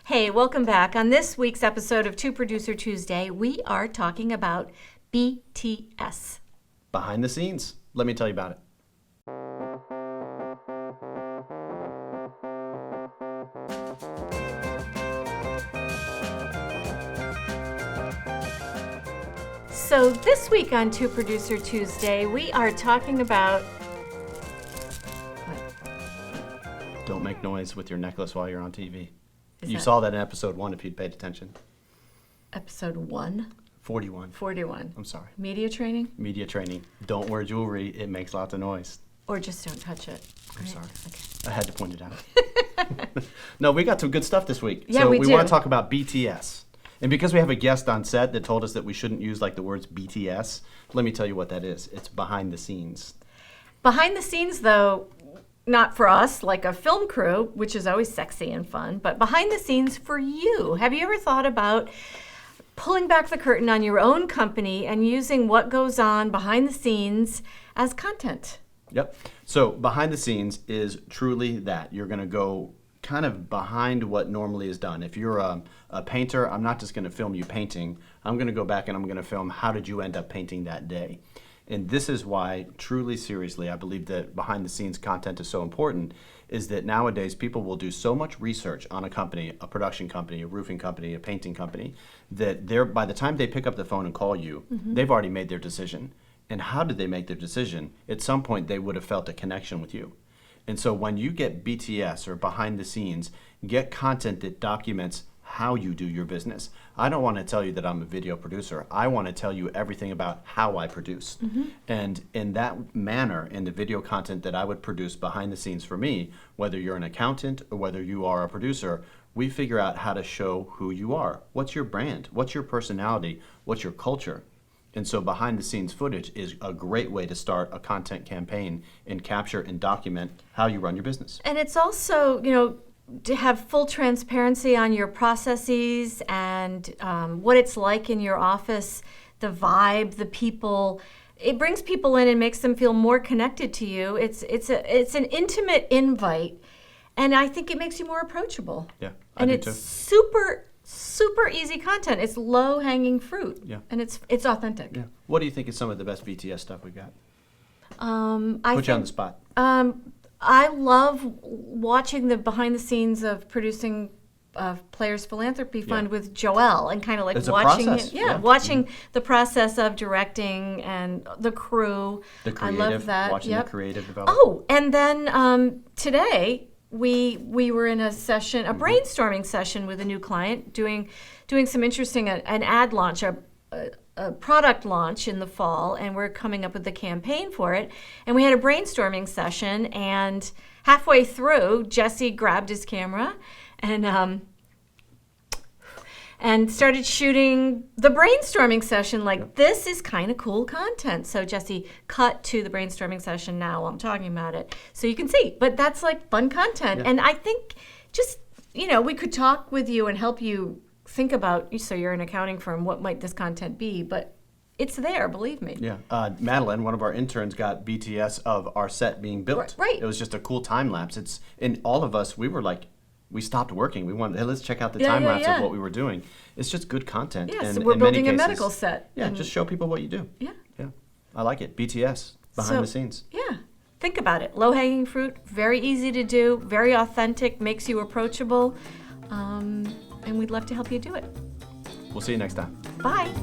Hey, welcome back. On this week's episode of Two Producer Tuesday, we are talking about BTS. Behind the scenes. Let me tell you about it. So this week on Two Producer Tuesday, we are talking about... Don't make noise with your necklace while you're on TV. Is saw that in episode 1 if you'd paid attention. Episode 1? 41. 41. I'm sorry. Media training? Media training. Don't wear jewelry. It makes lots of noise. Or just don't touch it. I'm Right? sorry. Okay. I had to point it out. No, we got some good stuff this week. Yeah, so we we do. want to talk about BTS. And because we have a guest on set that told us that we shouldn't use like the words BTS, let me tell you what that is. It's behind the scenes. Behind the scenes, though, not for us, like a film crew, which is always sexy and fun, but behind the scenes for you. Have you ever thought about pulling back the curtain on your own company and using what goes on behind the scenes as content? Yep. So behind the scenes is truly that. You're going to go kind of behind what normally is done. If you're a painter, I'm not just going to film you painting. I'm going to go back and I'm going to film how did you end up painting that day. And this is why, truly seriously, I believe that behind the scenes content is so important, is that nowadays people will do so much research on a company, a production company, a roofing company, a painting company, that by the time they pick up the phone and call you, they've already made their decision. And how did they make their decision? At some point, they would have felt a connection with you. And so when you get BTS or behind the scenes, get content that documents how you do your business. I don't want to tell you that I'm a video producer. I want to tell you everything about how I produce. And in that manner, in the video content that I would produce behind the scenes for me, whether you're an accountant or whether you are a producer, we figure out how to show who you are. What's your brand? What's your personality? What's your culture? And so behind the scenes footage is a great way to start a content campaign and capture and document how you run your business. And it's also, to have full transparency on your processes and what it's like in your office, the vibe, the people. It brings people in and makes them feel more connected to you. It's an intimate invite, and I think it makes you more approachable. Yeah, and do it's too. super easy content. It's low hanging fruit. Yeah. And it's authentic. Yeah. What do you think is some of the best BTS stuff we got? I Put you on think, the spot. I love watching the behind the scenes of producing Players Philanthropy Fund with Joel, and kind of like It's a watching process. it. Yeah, watching the process of directing and the crew. The creative, I love that. watching Yep. the creative develop. Oh, and then today we were in a session, a brainstorming session with a new client, doing some interesting an ad launch, a product launch in the fall, and we're coming up with the campaign for it. And we had a brainstorming session, and halfway through, Jesse grabbed his camera and started shooting the brainstorming session. Like, this is kind of cool content. So Jesse, cut to the brainstorming session now while I'm talking about it, so you can see. But that's like fun content. Yeah. And I think just, we could talk with you and help you think about, so you're an accounting firm, what might this content be? But it's there, believe me. Yeah. Madeline, one of our interns, got BTS of our set being built. Right. It was just a cool time lapse. And all of us, we were like, we stopped working. We wanted, hey, let's check out the time lapse of what we were doing. It's just good content. Yeah, and so we're in many building a cases, medical set. Yeah, and just show people what you do. Yeah. Yeah. I like it. BTS, behind the scenes. Yeah. Think about it. Low-hanging fruit, very easy to do, very authentic, makes you approachable, and we'd love to help you do it. We'll see you next time. Bye.